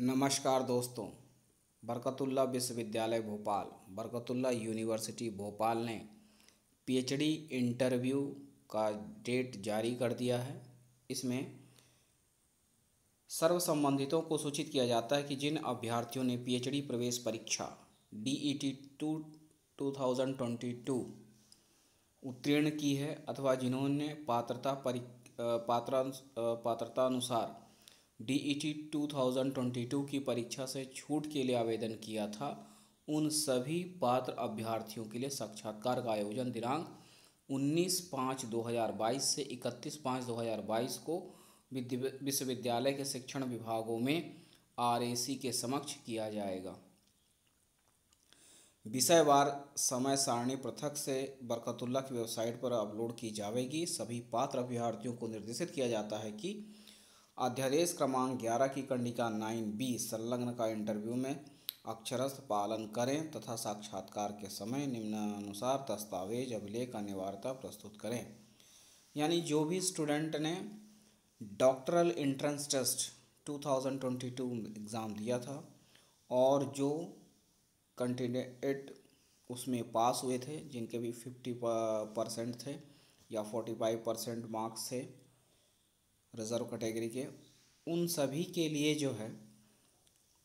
नमस्कार दोस्तों। बरकतुल्लाह विश्वविद्यालय भोपाल, बरकतुल्लाह यूनिवर्सिटी भोपाल ने पीएचडी इंटरव्यू का डेट जारी कर दिया है। इसमें सर्व संबंधितों को सूचित किया जाता है कि जिन अभ्यर्थियों ने पीएचडी प्रवेश परीक्षा DET 2022 उत्तीर्ण की है अथवा जिन्होंने पात्रता अनुसार DET 2022 की परीक्षा से छूट के लिए आवेदन किया था, उन सभी पात्र अभ्यर्थियों के लिए साक्षात्कार का आयोजन दिनांक 19/5/2022 से 31/5/2022 को विश्वविद्यालय के शिक्षण विभागों में RAC के समक्ष किया जाएगा। विषयवार समय सारणी पृथक से बरकतुल्लाह की वेबसाइट पर अपलोड की जाएगी। सभी पात्र अभ्यर्थियों को निर्देशित किया जाता है कि अध्यादेश क्रमांक 11 की कंडिका 9B संलग्न का इंटरव्यू में अक्षरशः पालन करें तथा साक्षात्कार के समय निम्नानुसार दस्तावेज अभिलेख अनिवार्यता प्रस्तुत करें। यानी जो भी स्टूडेंट ने डॉक्टरल एंट्रेंस टेस्ट 2022 एग्ज़ाम दिया था और जो कैंडिडेट उसमें पास हुए थे, जिनके भी 50% थे या 45% मार्क्स थे रिज़र्व कैटेगरी के, उन सभी के लिए जो है,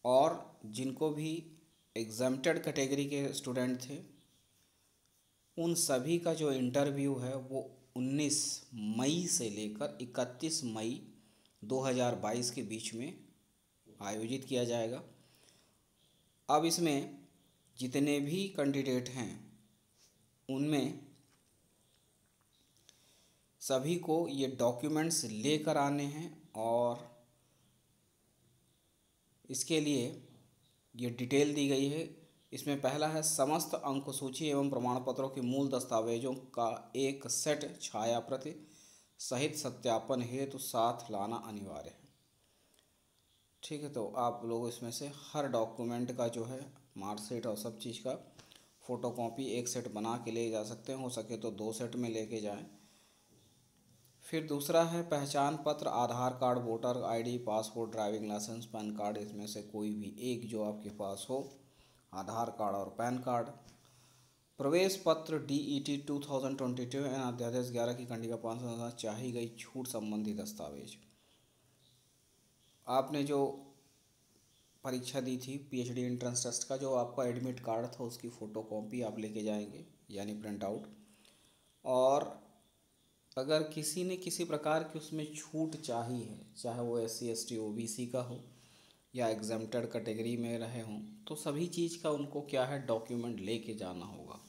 और जिनको भी एग्जम्प्टेड कैटेगरी के स्टूडेंट थे, उन सभी का जो इंटरव्यू है वो 19 मई से लेकर 31 मई 2022 के बीच में आयोजित किया जाएगा। अब इसमें जितने भी कैंडिडेट हैं उनमें सभी को ये डॉक्यूमेंट्स लेकर आने हैं और इसके लिए ये डिटेल दी गई है। इसमें पहला है समस्त अंक सूची एवं प्रमाण पत्रों के मूल दस्तावेजों का एक सेट छाया प्रति सहित सत्यापन हेतु साथ लाना अनिवार्य है। ठीक है, तो आप लोग इसमें से हर डॉक्यूमेंट का जो है मार्कशीट और सब चीज़ का फ़ोटोकॉपी एक सेट बना के ले जा सकते हैं, हो सके तो 2 सेट में लेके जाएं। फिर दूसरा है पहचान पत्र, Aadhaar card, voter ID, passport, driving licence, PAN card, इसमें से कोई भी एक जो आपके पास हो, आधार कार्ड और पैन कार्ड। प्रवेश पत्र DET 2022 एवं अध्यादेश 11 की कंडिका 5 अनुसार चाही गई छूट संबंधी दस्तावेज। आपने जो परीक्षा दी थी पीएचडी एंट्रेंस टेस्ट का, जो आपका एडमिट कार्ड था उसकी फ़ोटोकॉपी आप लेके जाएंगे, यानी प्रिंट आउट। और अगर किसी ने किसी प्रकार की उसमें छूट चाहिए है, चाहे वो SC ST OBC का हो या एग्जम्प्टेड कैटेगरी में रहे हों, तो सभी चीज़ का उनको क्या है डॉक्यूमेंट लेके जाना होगा।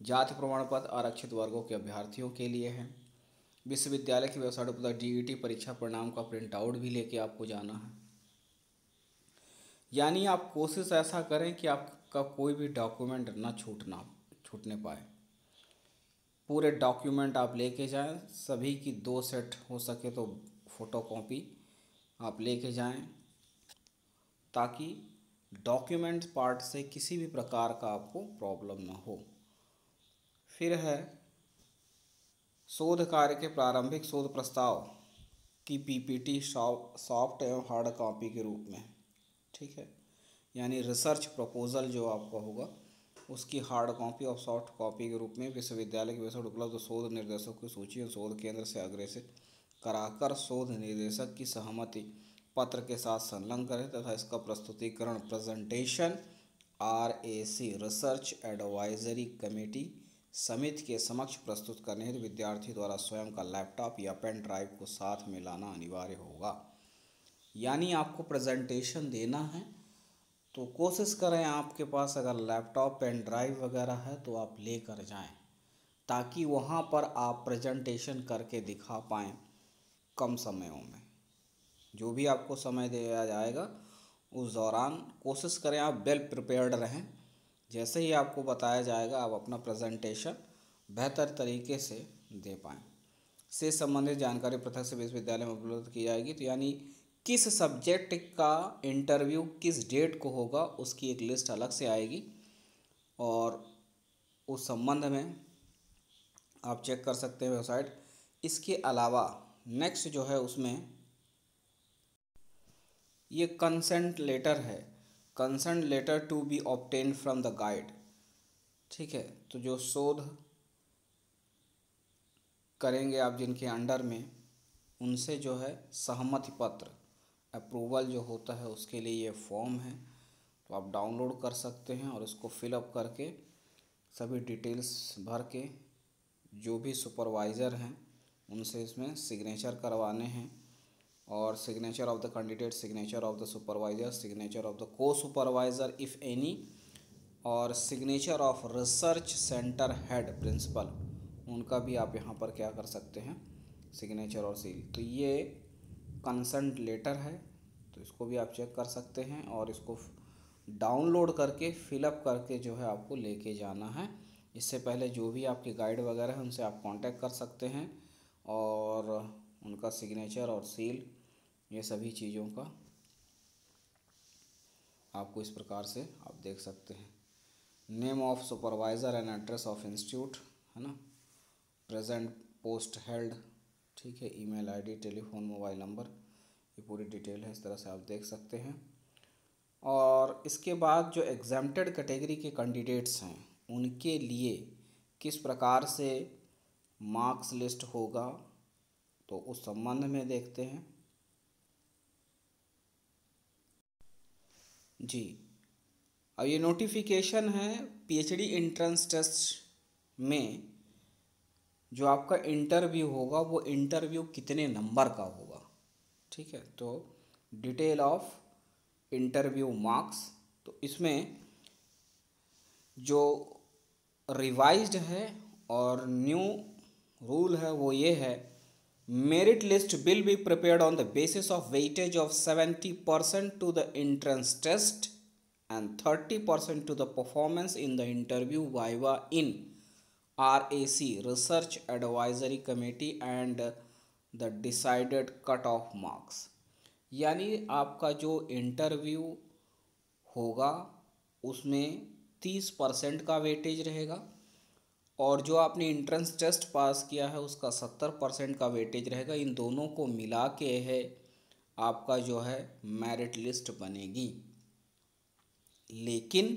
जाति प्रमाण पत्र आरक्षित वर्गों के अभ्यर्थियों के लिए है। विश्वविद्यालय की वेबसाइट पर DET परीक्षा परिणाम का प्रिंट आउट भी लेके आपको जाना है। यानी आप कोशिश ऐसा करें कि आपका कोई भी डॉक्यूमेंट ना छूटने पाए। पूरे डॉक्यूमेंट आप लेके जाएं, सभी की 2 सेट हो सके तो फ़ोटोकॉपी आप लेके जाएं, ताकि डॉक्यूमेंट पार्ट से किसी भी प्रकार का आपको प्रॉब्लम ना हो। फिर है शोध कार्य के प्रारंभिक शोध प्रस्ताव की PPT सॉफ्ट एवं हार्ड कॉपी के रूप में। ठीक है, यानी रिसर्च प्रपोजल जो आपका होगा उसकी हार्ड कॉपी और सॉफ्ट कॉपी के रूप में विश्वविद्यालय की वेबसाइट उपलब्ध शोध निर्देशकों की सूची और शोध केंद्र से अग्रेसित कराकर शोध निदेशक की सहमति पत्र के साथ संलग्न करें तथा इसका प्रस्तुतिकरण presentation RAC research advisory committee समिति के समक्ष प्रस्तुत करने हेतु विद्यार्थी द्वारा स्वयं का लैपटॉप या पेन ड्राइव को साथ में लाना अनिवार्य होगा। यानी आपको प्रेजेंटेशन देना है तो कोशिश करें आपके पास अगर लैपटॉप पेन ड्राइव वगैरह है तो आप लेकर जाएं, ताकि वहाँ पर आप प्रेजेंटेशन करके दिखा पाएँ कम समयों में। जो भी आपको समय दिया जाएगा उस दौरान कोशिश करें आप वेल प्रिपेयर्ड रहें। जैसे ही आपको बताया जाएगा आप अपना प्रेजेंटेशन बेहतर तरीके से दे पाएँ। से संबंधित जानकारी पृथक से विश्वविद्यालय में उपलब्ध की जाएगी। तो यानी किस सब्जेक्ट का इंटरव्यू किस डेट को होगा उसकी एक लिस्ट अलग से आएगी, और उस संबंध में आप चेक कर सकते हैं वेबसाइट। इसके अलावा नेक्स्ट जो है उसमें ये कंसेंट लेटर है, consent letter to be obtain from the guide. ठीक है, तो जो शोध करेंगे आप जिनके अंडर में, उनसे जो है सहमति पत्र, अप्रूवल जो होता है उसके लिए ये फॉर्म है, तो आप डाउनलोड कर सकते हैं और इसको फिलअप करके सभी डिटेल्स भर के जो भी सुपरवाइज़र हैं उनसे इसमें सिग्नेचर करवाने हैं। और signature of the candidate, signature of the supervisor, signature of the co supervisor if any, और signature of research centre head principal, उनका भी आप यहाँ पर क्या कर सकते हैं, सिग्नेचर और सील। तो ये कंसेंट लेटर है, तो इसको भी आप चेक कर सकते हैं और इसको डाउनलोड करके फिलअप करके जो है आपको लेके जाना है। इससे पहले जो भी आपके गाइड वगैरह हैं उनसे आप कांटेक्ट कर सकते हैं और उनका सिग्नेचर और सील, ये सभी चीज़ों का आपको इस प्रकार से आप देख सकते हैं। Name of supervisor and address of institute, है ना, प्रेजेंट पोस्ट हेल्ड, ठीक है, email ID, telephone, mobile number, ये पूरी डिटेल है, इस तरह से आप देख सकते हैं। और इसके बाद जो एग्जाम्प्टेड कैटेगरी के कैंडिडेट्स हैं उनके लिए किस प्रकार से मार्क्स लिस्ट होगा, तो उस संबंध में देखते हैं। जी, अब ये नोटिफिकेशन है पीएचडी एंट्रेंस टेस्ट में जो आपका इंटरव्यू होगा वो इंटरव्यू कितने नंबर का होगा। ठीक है, तो डिटेल ऑफ इंटरव्यू मार्क्स, तो इसमें जो रिवाइज्ड है और न्यू रूल है वो ये है, merit list will be prepared on the basis of weightage of 70% to the entrance test and 30% to the performance in the interview viva in RAC Research Advisory Committee and the decided cut off marks। यानी आपका जो interview होगा उसमें 30% का weightage रहेगा और जो आपने एंट्रेंस टेस्ट पास किया है उसका 70% का वेटेज रहेगा। इन दोनों को मिला के है आपका जो है मेरिट लिस्ट बनेगी। लेकिन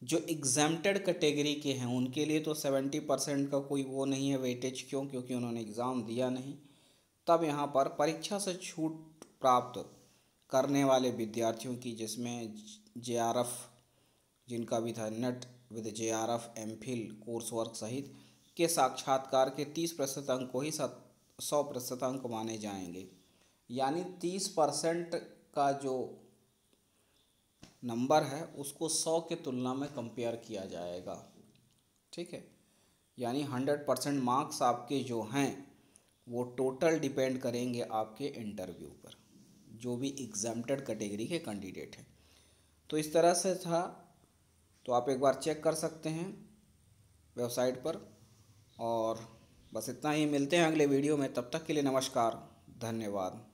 जो एग्जाम्प्टेड कैटेगरी के हैं उनके लिए तो 70% का कोई वो नहीं है वेटेज, क्योंकि उन्होंने एग्ज़ाम दिया नहीं। तब यहाँ पर परीक्षा से छूट प्राप्त करने वाले विद्यार्थियों की, जिसमें JRF जिनका भी था, net with JRF, MPhil course work सहित के साक्षात्कार के 30% अंक को ही 100% अंक माने जाएंगे। यानी 30% का जो नंबर है उसको 100 के तुलना में कंपेयर किया जाएगा। ठीक है, यानी 100% मार्क्स आपके जो हैं वो टोटल डिपेंड करेंगे आपके इंटरव्यू पर, जो भी एग्जाम्प्टेड कैटेगरी के कैंडिडेट हैं। तो इस तरह से था, तो आप एक बार चेक कर सकते हैं वेबसाइट पर। और बस इतना ही, मिलते हैं अगले वीडियो में, तब तक के लिए नमस्कार, धन्यवाद।